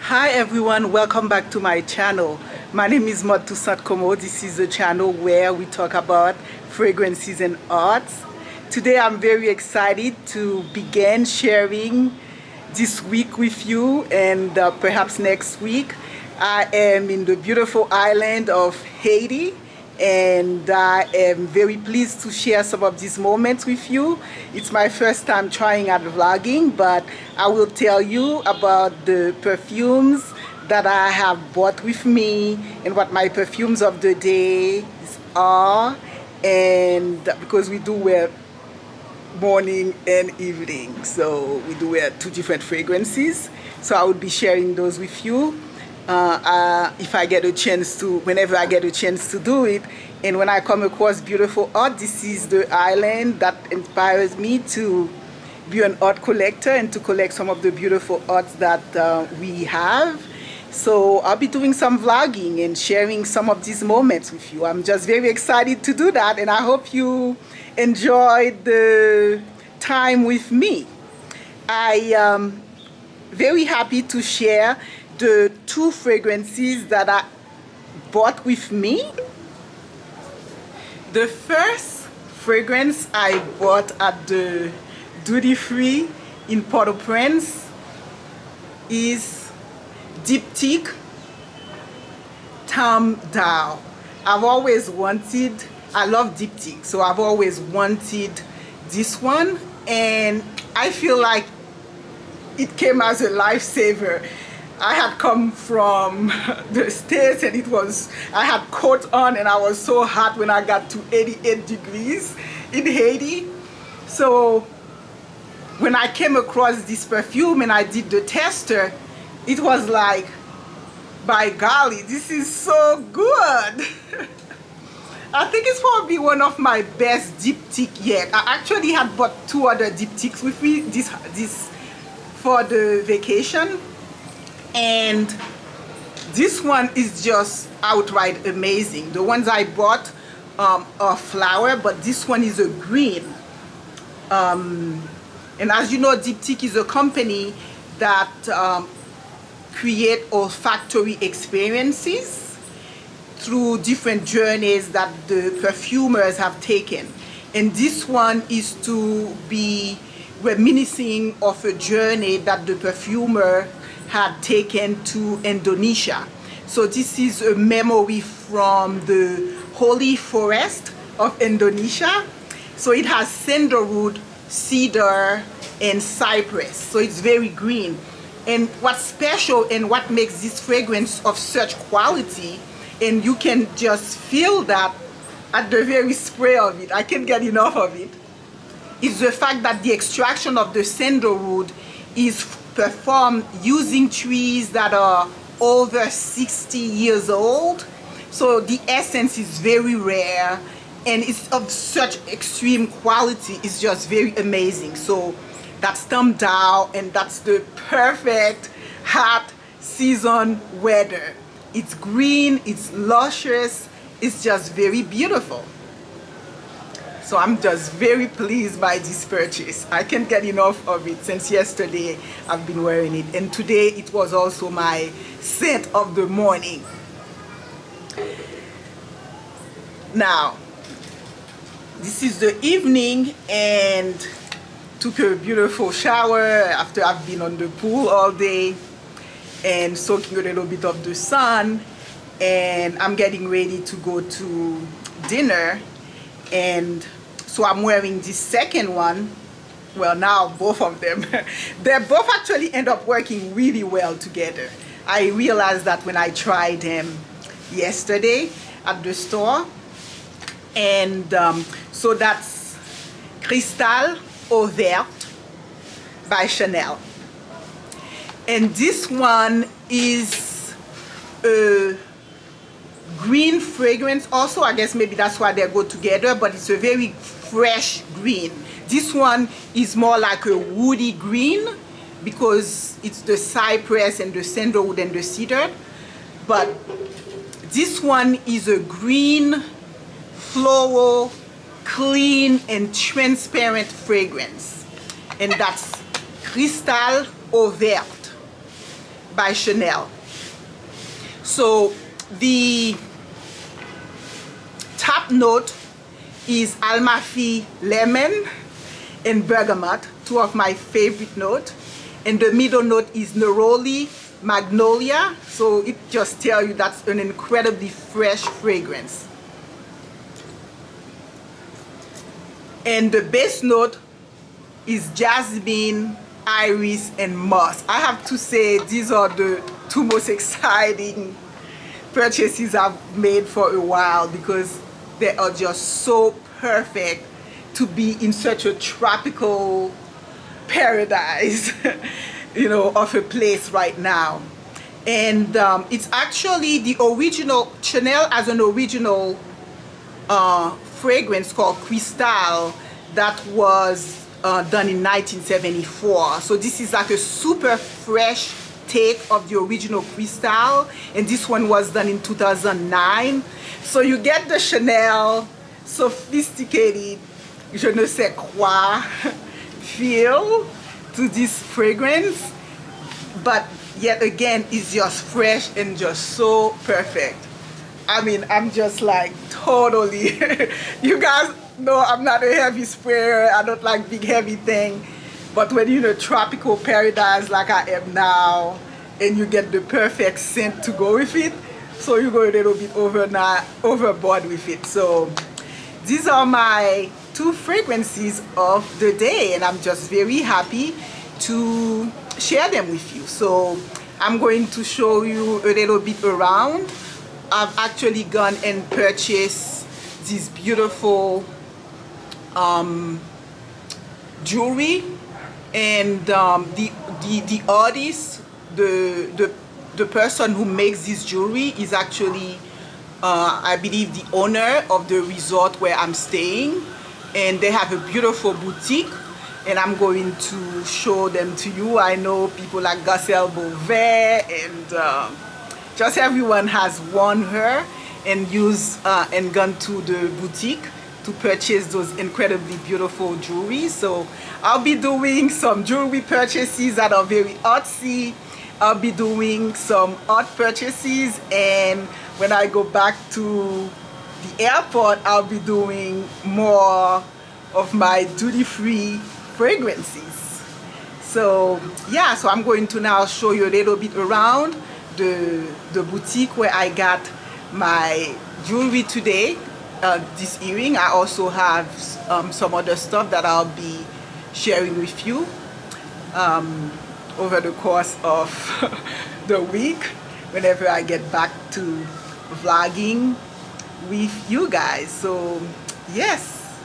Hi everyone, welcome back to my channel. My name is Maud Toussaint Como. This is a channel where we talk about fragrances and arts. Today I'm very excited to begin sharing this week with you, and perhaps next week. I am in the beautiful island of Haiti, and I am very pleased to share some of these moments with you. It's my first time trying out vlogging, but I will tell you about the perfumes that I have bought with me and what my perfumes of the day are, and because we do wear morning and evening, so we do wear two different fragrances, so I would be sharing those with you if I get a chance to, whenever I get a chance to do it. And when I come across beautiful art, this is the island that inspires me to be an art collector and to collect some of the beautiful arts that we have. So I'll be doing some vlogging and sharing some of these moments with you. I'm just very excited to do that, and I hope you enjoyed the time with me. I am very happy to share the two fragrances that I bought with me. The first fragrance I bought at the duty free in Port-au-Prince is Diptyque Tam Dao. I've always wanted, I love Diptyque, so I've always wanted this one, and I feel like it came as a lifesaver. I had come from the States, and I had coat on, and I was so hot when I got to 88 degrees in Haiti. So when I came across this perfume and I did the tester, it was like, by golly, this is so good. I think it's probably one of my best diptyque yet. I actually had bought two other diptyques with me this for the vacation, and this one is just outright amazing. The ones I bought are flower, but this one is a green. And as you know, Diptyque is a company that create olfactory experiences through different journeys that the perfumers have taken. And this one is to be reminiscing of a journey that the perfumer had taken to Indonesia. So this is a memory from the holy forest of Indonesia. So it has sandalwood, cedar, and cypress. So it's very green. And what's special and what makes this fragrance of such quality, and you can just feel that at the very spray of it, I can't get enough of it, is the fact that the extraction of the sandalwood is performed using trees that are over 60 years old. So the essence is very rare, and it's of such extreme quality. It's just very amazing. So that's Tam Dao, and that's the perfect hot season weather. It's green, it's luscious, it's just very beautiful. So I'm just very pleased by this purchase. I can't get enough of it. Since yesterday I've been wearing it, and today it was also my scent of the morning. Now this is the evening, and took a beautiful shower after I've been on the pool all day and soaking a little bit of the sun, and I'm getting ready to go to dinner. And so I'm wearing this second one. Well, now both of them they both actually end up working really well together. I realized that when I tried them yesterday at the store. And so that's Cristal Eau Verte by Chanel, and this one is a green fragrance also. I guess maybe that's why they go together, but it's a very fresh green. This one is more like a woody green because it's the cypress and the sandalwood and the cedar, but this one is a green, floral, clean and transparent fragrance, and that's Cristal Eau Verte. by Chanel. So the top note is Almafi lemon and bergamot, two of my favorite notes. And the middle note is neroli magnolia. So it just tells you that's an incredibly fresh fragrance. And the base note is jasmine, iris, and musk. I have to say these are the two most exciting purchases I've made for a while, because they are just so perfect to be in such a tropical paradise you know, of a place right now. And it's actually the original, Chanel has an original fragrance called Cristal that was done in 1974. So this is like a super fresh take of the original Cristal, and this one was done in 2009. So you get the Chanel sophisticated, je ne sais quoi feel to this fragrance, but yet again it's just fresh and just so perfect. I mean, I'm just like totally you guys know I'm not a heavy sprayer. I don't like big heavy thing, but when you're in a tropical paradise like I am now, and you get the perfect scent to go with it, so you go a little bit overboard with it. So these are my two fragrances of the day, and I'm just very happy to share them with you. So I'm going to show you a little bit around. I've actually gone and purchased this beautiful jewelry, and the artist, the person who makes this jewelry is actually I believe the owner of the resort where I'm staying, and they have a beautiful boutique, and I'm going to show them to you. I know people like Gacel Beauvais and just everyone has worn her and and gone to the boutique to purchase those incredibly beautiful jewelry. So I'll be doing some jewelry purchases that are very artsy. I'll be doing some art purchases, and when I go back to the airport, I'll be doing more of my duty-free fragrances. So yeah, so I'm going to now show you a little bit around the boutique where I got my jewelry today, this earring. I also have some other stuff that I'll be sharing with you over the course of the week, whenever I get back to vlogging with you guys. So yes,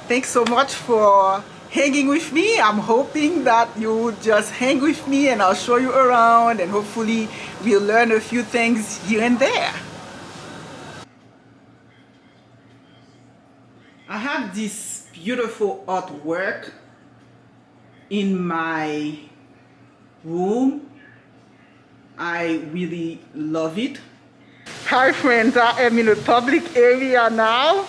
thanks so much for hanging with me. I'm hoping that you would just hang with me, and I'll show you around, and hopefully we'll learn a few things here and there. I have this beautiful artwork in my room. I really love it. Hi friends, I am in a public area now.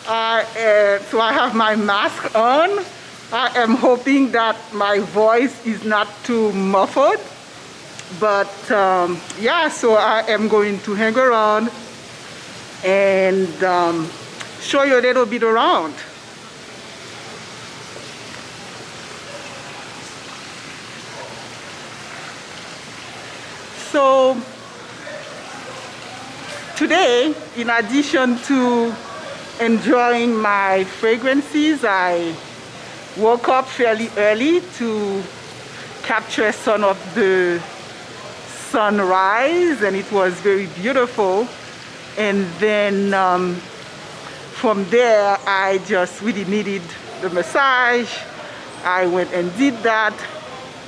So I have my mask on. I am hoping that my voice is not too muffled, but yeah, so I am going to hang around and show you a little bit around. So today, in addition to enjoying my fragrances, I woke up fairly early to capture some of the sunrise, and it was very beautiful. And then from there, I just really needed the massage. I went and did that,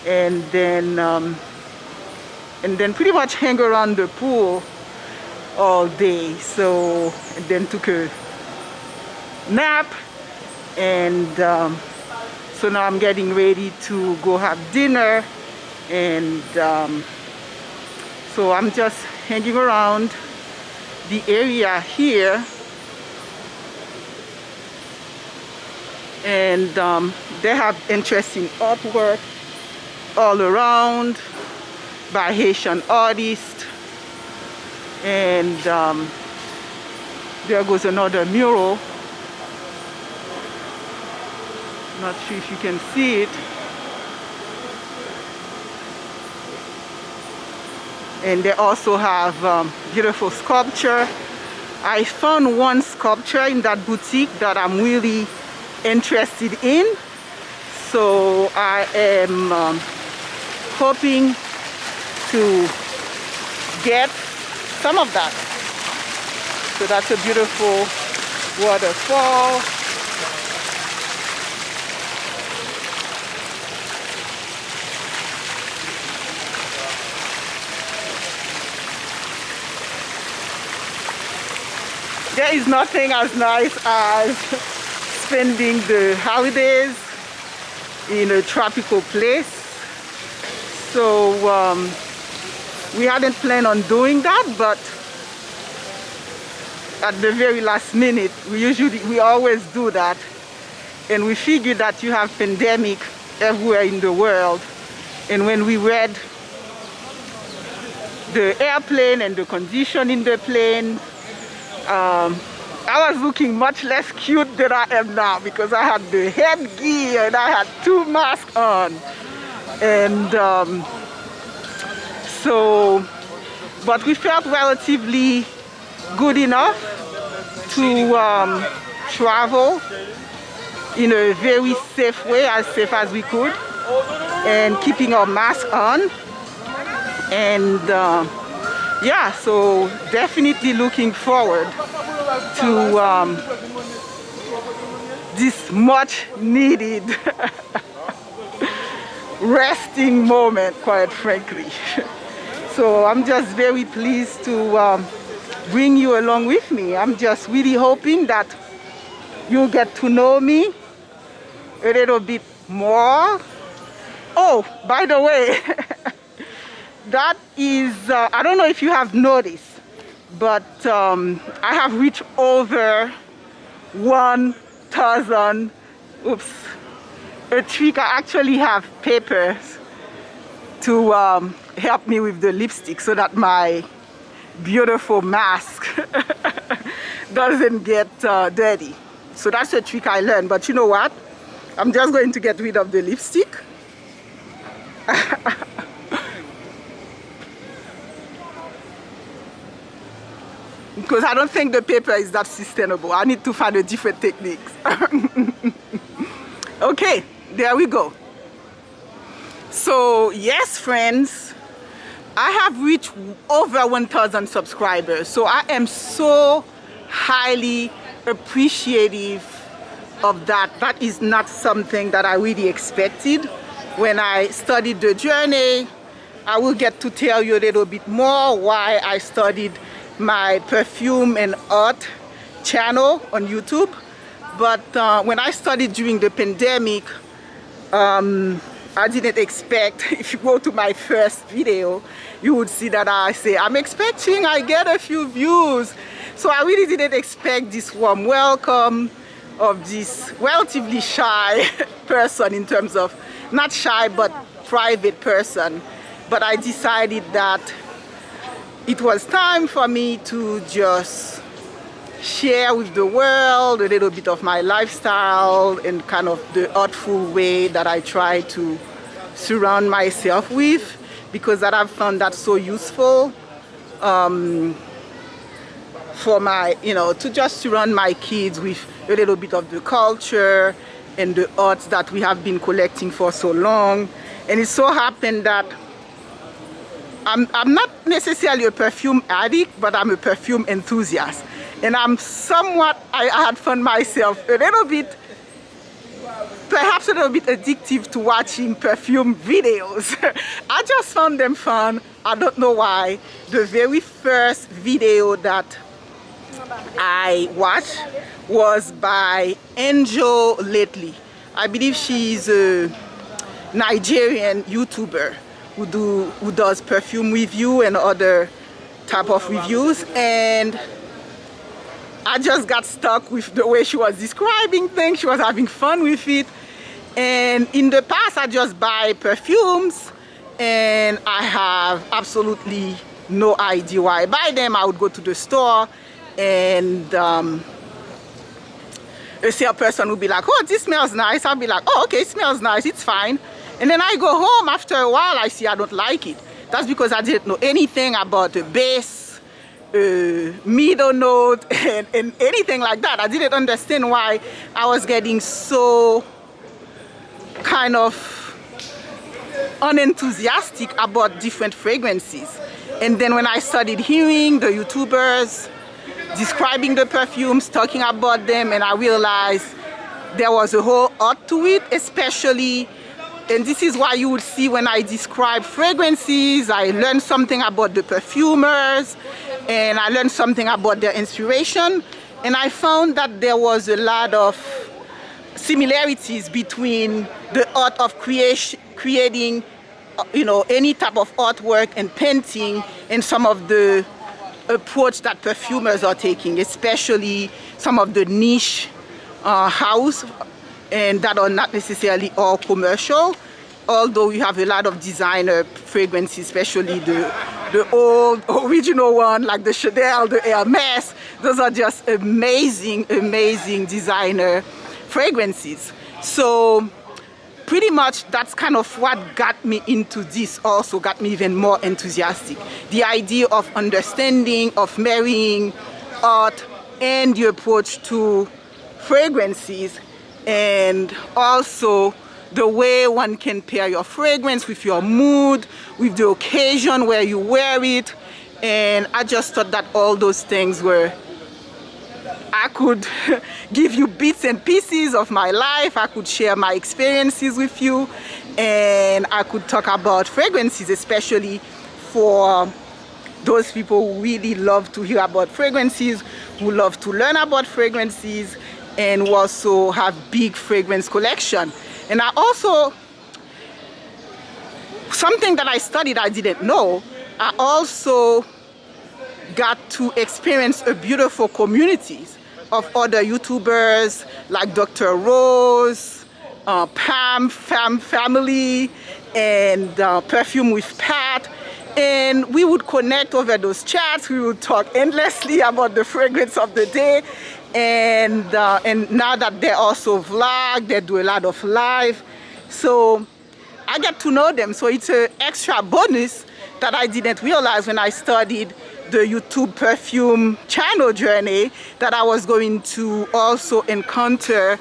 and then pretty much hang around the pool all day. So, and then took a nap, and so now I'm getting ready to go have dinner, and so I'm just hanging around the area here, and they have interesting artwork all around. by Haitian artists. And there goes another mural. Not sure if you can see it. And they also have beautiful sculpture. I found one sculpture in that boutique that I'm really interested in. So I am hoping to get some of that. So that's a beautiful waterfall. There is nothing as nice as spending the holidays in a tropical place. So we hadn't planned on doing that, but at the very last minute, we always do that. And we figured that you have pandemic everywhere in the world. And when we read the airplane and the condition in the plane, I was looking much less cute than I am now because I had the headgear and I had 2 masks on. And but we felt relatively good enough to travel in a very safe way, as safe as we could, and keeping our mask on. And yeah, so definitely looking forward to this much needed resting moment, quite frankly. So I'm just very pleased to bring you along with me. I'm just really hoping that you'll get to know me a little bit more. Oh, by the way, that is, I don't know if you have noticed, but I have reached over 1,000, a trick. I actually have papers to help me with the lipstick so that my beautiful mask doesn't get dirty. So that's a trick I learned, but you know what? I'm just going to get rid of the lipstick. Because I don't think the paper is that sustainable. I need to find a different technique. Okay, there we go. So yes, friends, I have reached over 1,000 subscribers. So I am so highly appreciative of that. That is not something that I really expected. When I studied the journey, I will get to tell you a little bit more why I studied my perfume and art channel on YouTube. But when I studied during the pandemic, I didn't expect, if you go to my first video, you would see that I say, I'm expecting I get a few views. So I really didn't expect this warm welcome of this relatively shy person, in terms of, not shy, but private person. But I decided that it was time for me to just share with the world a little bit of my lifestyle and kind of the artful way that I try to surround myself with, because that I've found that so useful for my, to just surround my kids with a little bit of the culture and the arts that we have been collecting for so long. And it so happened that I'm not necessarily a perfume addict, but I'm a perfume enthusiast. And I'm somewhat, I had found myself a little bit, perhaps a little bit addictive to watching perfume videos. I just found them fun. I don't know why. The very first video that I watched was by Angel Lately. I believe she's a Nigerian YouTuber who does perfume review and other type of reviews, and I just got stuck with the way she was describing things. She was having fun with it. And in the past, I just buy perfumes and I have absolutely no idea why I buy them. I would go to the store and say a person would be like, oh, this smells nice. I'll be like, oh, okay, it smells nice, it's fine. And then I go home after a while, I see I don't like it. That's because I didn't know anything about the base, middle note, and anything like that. I didn't understand why I was getting so kind of unenthusiastic about different fragrances. And then when I started hearing the YouTubers describing the perfumes, talking about them, and I realized there was a whole art to it, especially, and this is why you would see when I describe fragrances, I learned something about the perfumers, and I learned something about their inspiration, and I found that there was a lot of similarities between the art of creating, you know, any type of artwork and painting, and some of the approach that perfumers are taking, especially some of the niche house and that are not necessarily all commercial, although we have a lot of designer fragrances, especially the old original one like the Chanel, the Hermes. Those are just amazing designer fragrances. So pretty much that's kind of what got me into this, also got me even more enthusiastic. The idea of understanding, of marrying art and the approach to fragrances, and also the way one can pair your fragrance with your mood, with the occasion where you wear it. And I just thought that all those things were, I could give you bits and pieces of my life, I could share my experiences with you, and I could talk about fragrances, especially for those people who really love to hear about fragrances, who love to learn about fragrances, and who also have big fragrance collection. And I also, something that I studied I didn't know, I also got to experience a beautiful communities of other YouTubers like Dr. Rose, Pam Family, and Perfume with Pat. And we would connect over those chats. We would talk endlessly about the fragrance of the day. And now that they also vlog, they do a lot of live. So I get to know them. So it's an extra bonus that I didn't realize when I studied the YouTube perfume channel journey, that I was going to also encounter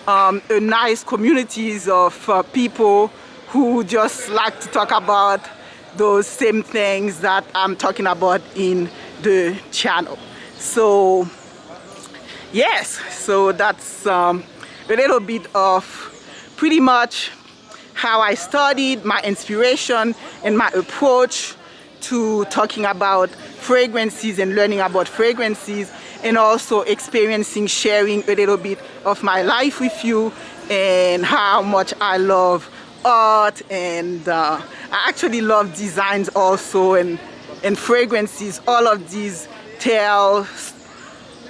a nice communities of people who just like to talk about those same things that I'm talking about in the channel. So yes, so that's a little bit of pretty much how I studied, my inspiration and my approach to talking about fragrances and learning about fragrances, and also experiencing, sharing a little bit of my life with you, and how much I love art, and I actually love designs also, and fragrances. All of these tell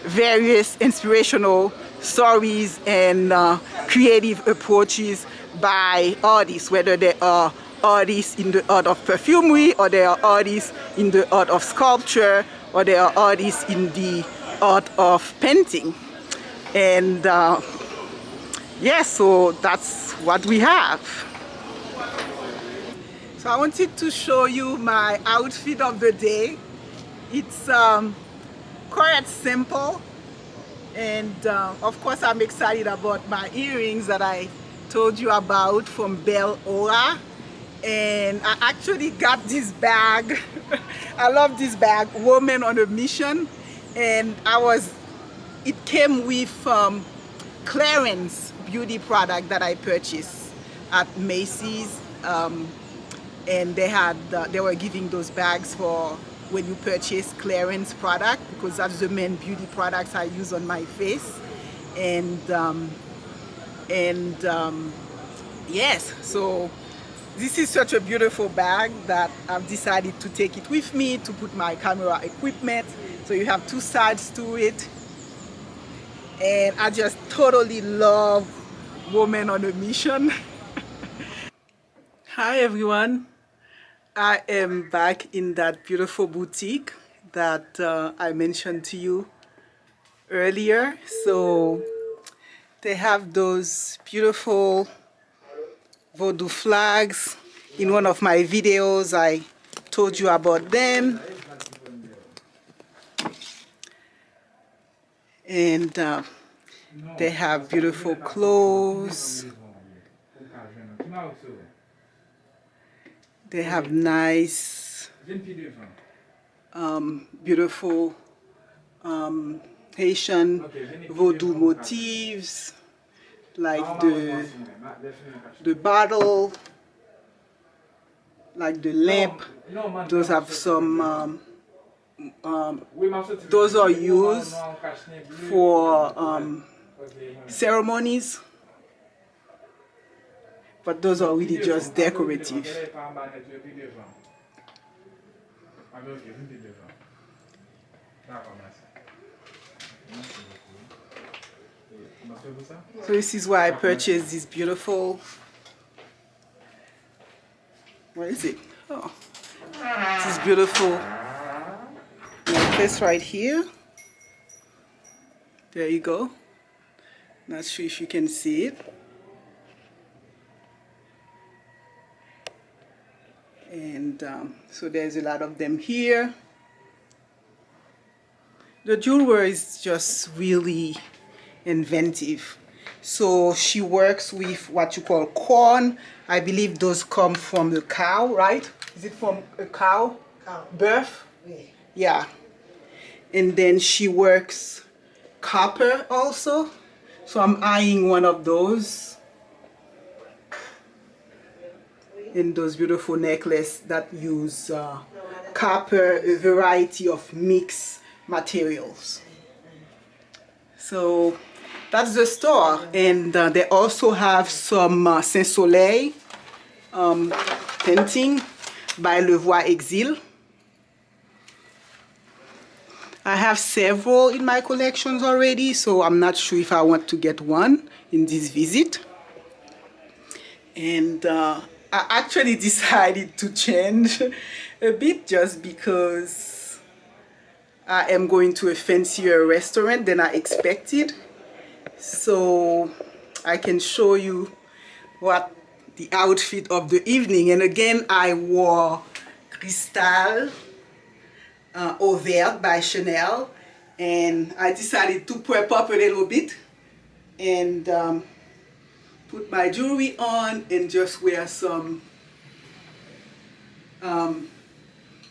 various inspirational stories and creative approaches by artists, whether they are artists in the art of perfumery, or they are artists in the art of sculpture, or they are artists in the art of painting. And yeah, so that's what we have. So I wanted to show you my outfit of the day. It's quite simple, and of course I'm excited about my earrings that I told you about from Belle Aura. And I actually got this bag. I love this bag, Woman on a Mission. And it came with clearance beauty product that I purchased at Macy's. And they were giving those bags for when you purchase clearance product, because that's the main beauty products I use on my face. And yes, so this is such a beautiful bag that I've decided to take it with me to put my camera equipment. So you have two sides to it. And I just totally love Woman on a Mission. Hi everyone. I am back in that beautiful boutique that I mentioned to you earlier. So they have those beautiful voodoo flags. In one of my videos, I told you about them. And they have beautiful clothes. They have nice, beautiful Haitian voodoo motifs, like the bottle, like the lamp. Those have some, those are used for ceremonies, but those are really just decorative. So this is why I purchased this beautiful, what is it? Oh, this beautiful necklace right here. There you go. Not sure if you can see it. And so there's a lot of them here. The jewelry is just really inventive. So she works with what you call corn. I believe those come from the cow, right? Is it from a cow? Birth? Yeah. And then she works copper also. So I'm eyeing one of those. And those beautiful necklaces that use copper, a variety of mixed materials. So that's the store. And they also have some Saint Soleil painting by Le Voix Exil. I have several in my collections already, so I'm not sure if I want to get one in this visit. And I actually decided to change a bit just because I am going to a fancier restaurant than I expected. So I can show you what the outfit of the evening. And again, I wore Cristal Eau Verte by Chanel, and I decided to prep up a little bit and put my jewelry on and just wear some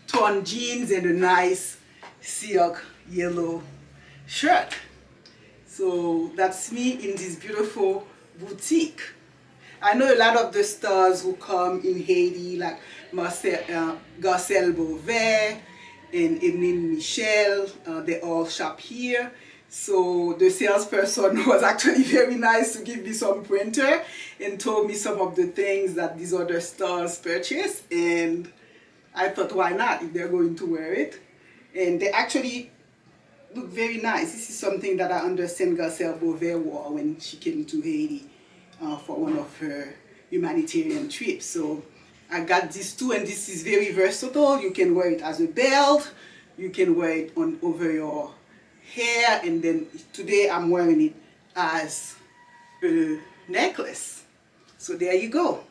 torn jeans and a nice silk yellow shirt. So that's me in this beautiful boutique. I know a lot of the stars who come in Haiti, like Garcelle Beauvais and Emeline Michel, they all shop here. So the salesperson was actually very nice to give me some printer and told me some of the things that these other stars purchase, and I thought, why not if they're going to wear it? And they actually look very nice. This is something that I understand Garcelle Beauvais wore when she came to Haiti for one of her humanitarian trips. So I got these two, and this is very versatile. You can wear it as a belt, you can wear it on over your hair, and then today I'm wearing it as a necklace. So there you go.